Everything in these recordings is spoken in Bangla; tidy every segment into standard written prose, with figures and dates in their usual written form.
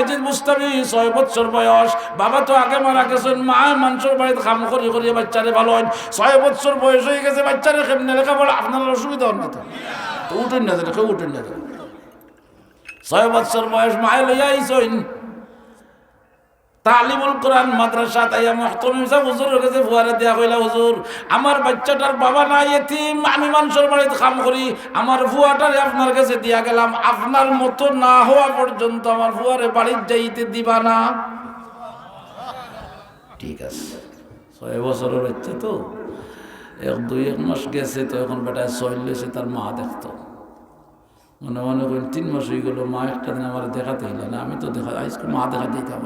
বায়েজিদ মুস্তাবি 6 বছর বয়স, বাবা তো আগে মারা গেছেন, মা মানুষের বাড়িতে কাম করি করি বাচ্চারে ভালো হয়। 6 বছর বয়স হয়ে গেছে, বাচ্চারে কেমনে লেখাপড়া, আপনার অসুবিধা হন না তো উঠেন না, কেউ উঠেন না। 6 বছর বয়স মায়ে লইয়া আইসইন তালিমুল কোরআন মাদ্রাসা, তাইয়া মুহতামিম সাহেব হুজুরের কাছে ফুয়ারে দিয়া কইলা, হুজুর আমার বাচ্চাটার বাবা নাই, এতিম, আমি মানুষের বাড়িতে কাম করি, আমার ফুয়াটারে আপনার কাছে দিয়া গেলাম, আপনার মতো না হওয়া পর্যন্ত আমার ফুয়ারে বাড়ির যাইতে দিবা না? ঠিক আছে। 6 বছরের বাচ্চা তো, 1-2 মাস গেছে তো, এখন বেটায় চললেছে, তার মা দেখতো, মনে মনে করেন 3 মাস হয়ে গেল, মা একটা দিন আমার দেখাতে হইল না, আমি তো দেখা আজকে মা দেখা দিতাম,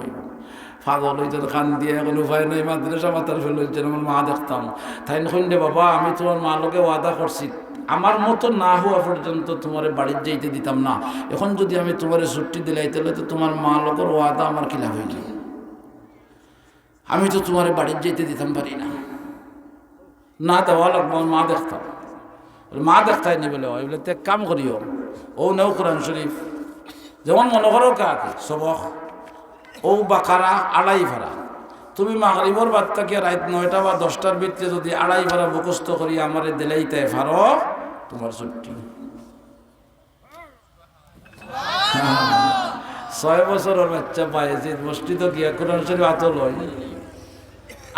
পাগল হইতে তো খান দিয়ে এখন উপায় নেই, মাদ্রাসা মাতার ফেলে হচ্ছে, আমার মা দেখতাম। তাই নখন রে বাবা, আমি তোমার মা লোকে ওয়াদা করছি, আমার মতো না হওয়া পর্যন্ত তোমার বাড়ির যাইতে দিতাম না, এখন যদি আমি তোমার ছুটি দিলাই তাহলে তো তোমার মা লোকের ওয়াদা আমার খিলাফ হয়ে যায়, আমি তো তোমার বাড়ির যাইতে দিতাম পারি না, না দেওয়া লাগবো, আমার মা দেখতাম। মা দেখতাই নি বলে বলে তে কাম করিও, ও নেও কোরআন শরীফ, যেমন মনে করো কাকে সবক ও বাকারা 2.5 ভাড়া, তুমি মাগরিবর বাদ থেকে রাত 9টা বা 10টার ভিতরে যদি 2.5 ভাড়া মুখস্থ করি আমারে দিলেইতে পারো, তোমার ছুটি। 6 বছরের বাচ্চা পাইছে মসজিদ গিয়া কোরআন শরীফ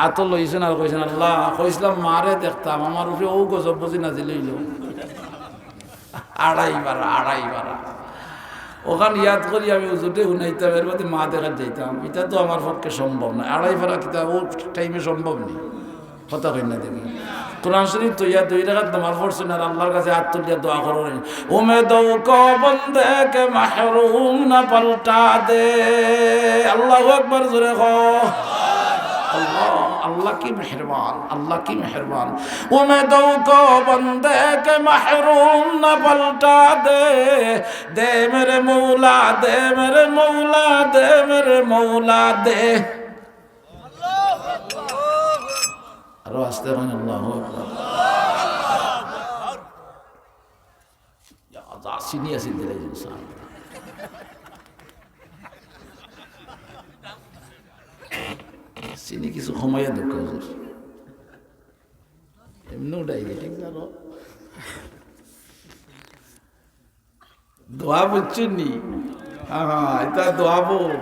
আত লইছেন আর কইছেন, আল্লাহ কইছিলাম মারে দেখতাম, আমার উপরে ও গজব বুঝি না দিল 2.5 ভাড়া ওখান ইয়াদ করি আমি উজুটে শুনাইতাম, এর মধ্যে মা দেখার যাইতাম, এটা তো আমার পক্ষে সম্ভব না, 2.5 ভাড়া কিতাব ও টাইমে সম্ভব নেই, কথা কই না দেখি। কোরআন শরীফ তো ইয়া 2 টাকা তোমার পড়ছেন আর আল্লাহর কাছে হাত তুলিয়া দোয়া করেন, উমেদৌ কো বন্দে কে মাহরুম না পাল্টা দে, আল্লাহু আকবার জোরে কো, अल्लाह अल्लाह की मेहरबान, अल्लाह की मेहरबान, उम्मीदों को बंदे के महरूम न पलटा दे, दे मेरे मौला, दे मेरे मौला, दे मेरे मौला दे। अरे आस्ते कौन अल्लाह हो या आजासीनी ऐसी दिले इंसान চিনি কিছু সময়ে দুঃখ হুজুর এমনি ডায়াবেটিক না দোয়া বুঝছেন নি? হ্যাঁ এটা দোয়া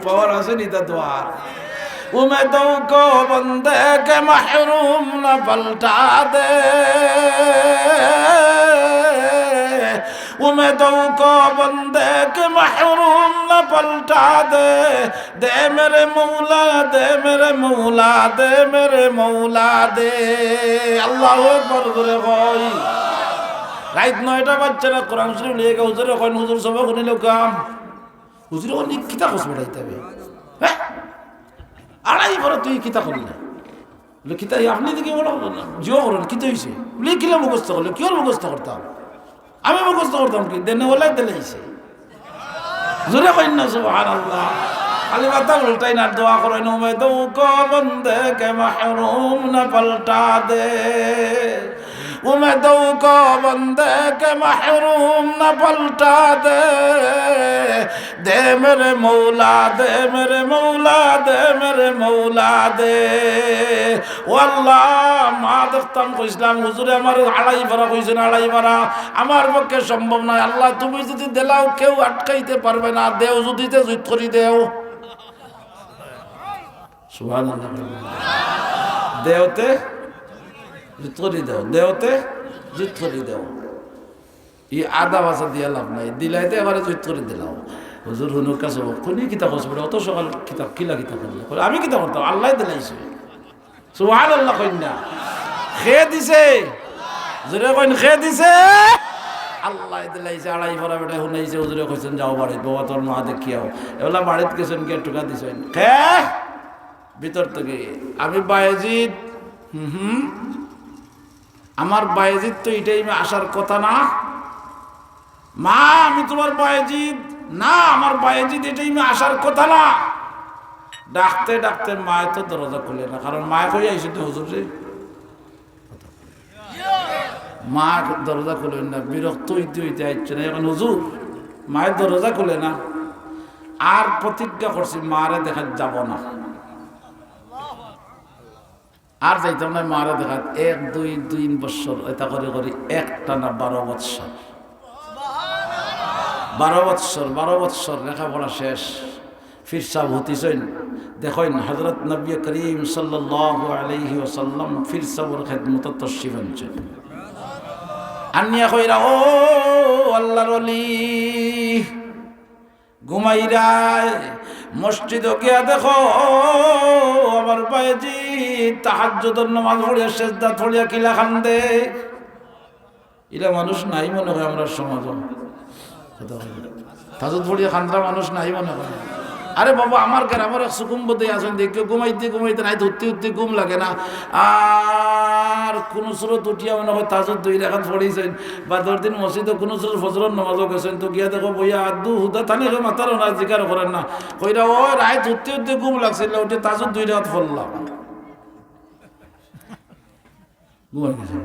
পাওয়ার আছে নি তা দোয়া। उम्मीदों को बंदे के महरूम न पलटा दे, उम्मीदों को बंदे के महरूम न पलटा दे, दे मेरे मौला, दे मेरे मौला, दे मेरे मौला दे। अल्लाहु আকবার করে কই রাত 9টা বাচ্চারা কোরআন শরীফ নিয়ে গিয়ে হুজুরে কয়, হুজুর সবাই শুনিল কাম, হুজুরে অনেক কিতা কস বেড়াইতে হবে, হ্যাঁ 2.5 ভাড়া তুই কিতা করলি না, বলে কিতা আপনি দিকে বলো জিও করেন কিতা হয়েছে, বলে কিলা মুখস্থ করলে, কি মুখস্থ করতাম, আমি মুখস্থ করতাম কি দেনে ওলাই দিলেছে, জোরে কইন না সুবহানাল্লাহ। খালি বাতা উল্টাই না দোয়া করেন, উম্মতোं को बंदे के महरूम न पलटा दे, उम्मीदों को बंदे के महरूम न पलटा दे, दे मेरे मौला, दे मेरे मौला, दे मेरे मौला दे। ও আল্লাহ মা দেখতাম কইছিলাম হুজুরে আমার 2.5 ভাড়া কইছেন, 2.5 ভাড়া আমার পক্ষে সম্ভব নয়, আল্লাহ তুমি যদি দিলাও কেউ আটকাইতে পারবে না, দেও যদিতে জিত করি দেও, সুবহানাল্লাহ, দেওতে জিত করি দেও, দেওতে জিত করি দেও, ই আদা ভাষা দিয়া লাভ নাই, দিলাইতে এবারে জিত করে দিলাম। হুজুর হুনুর কাছে কোনি কিতাব করছে, অত সকাল কিতাব কিলা কিতাব করলে, আমি কিতাব করতাম, আল্লাহ দিলাইছে, সুবহানাল্লাহ কইন না, খেয়ে দিছে, জোরে কইন খেয়ে দিছে, আল্লাহ দিলাইছে। 2.5 ভাড়া বেটা শুনাইছে, হুজুরে কইছেন যাও বাড়িতে, বাবা তোর মা দেখিয়াও, এগুলা বাড়িতে গেছেন কে টুকা দিছেন, খেয়ে ভিতর থেকে আমি বায়েজিদ, আমার বায়েজিদ তো এটাই আসার কথা না, মা আমি তোমার বায়েজিদ না, আমার বায়েজিদ এটাই আসার কথা না। ডাকতে ডাকতে মায় তো দরজা খুলে না, কারণ মায় কই আইসে তো হুজুর রে, মা দরজা খুলে না, বিরক্ত হইতে হইতে আসছে না, এখন হুজুর মায়ের দরজা খুলে না, আর প্রতিজ্ঞা করছি মারে দেখা যাব না, আর যাইতাম না মারে দেখা। 1 2 3 বছর এটা করে করি একটা না 12 বছর, 12 বছর লেখাপড়া শেষ। ফির সাহেব হতিছেন দেখেন হযরত নবী করিম সাল্লাল্লাহু আলাইহি ওয়াসাল্লাম ফির সাহেবের খেদমতত তশরিফ আনছেন। আনিয়া কইরা ও আল্লাহর ওলি ঘুমাইরা মসজিদে গিয়া দেখো আমার বাইজি তাহাজ্জুদের নামাজ পড়িয়া সেজদা পড়িয়া কিলা কান্দে। এরা মানুষ নাই মনে হয় আমরা সমাজ, তাহাজ্জুদ পড়িয়া কান্দা মানুষ নাই মনে হয়। আরে বাবা আমার গ্রামের এক সুকুম্বতে আছেন দেখে ঘুমাইতে ঘুমাইতে নাই ধরতে উঠতে ঘুম লাগে না, আর কোনো সুরত উঠিয়া মনে হয় তাহাজ্জুদ 2 রাকাত পড়িয়েছেন, বা 10 দিন মসজিদে কোনো সুরত ফজরের নামাজও গেছেন, তো গিয়া দেখো বইয়া আদু হুদা থানি মাতারও না জিকার করেন না, কইরা ও রায় ধরতে উঠতে ঘুম লাগছিল উঠে তাহাজ্জুদ 2 রাকাত পড়লাম, ঘুমাই গেছে।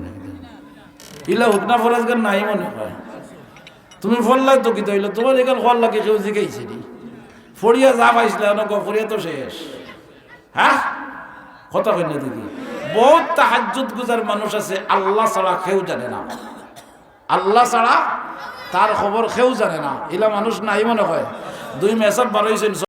ইলা হুকনা ফরাজ গান নাই মনে হয়। তুমি ফললাই তো কি তৈল তোমার এখানে ফল লাগে কেউ জিগাইছে নি ফড়িয়া যা পাইছিল ফড়িয়া তো শেষ। হ্যাঁ কথা কই না দেখি, বহুত তাহাজ্জুদ গুজার মানুষ আছে আল্লাহ ছাড়া কেউ জানে না, আল্লাহ ছাড়া তার খবর কেউ জানে না। এলা মানুষ নাই মনে হয়। 2 মেসাব বারোইছেন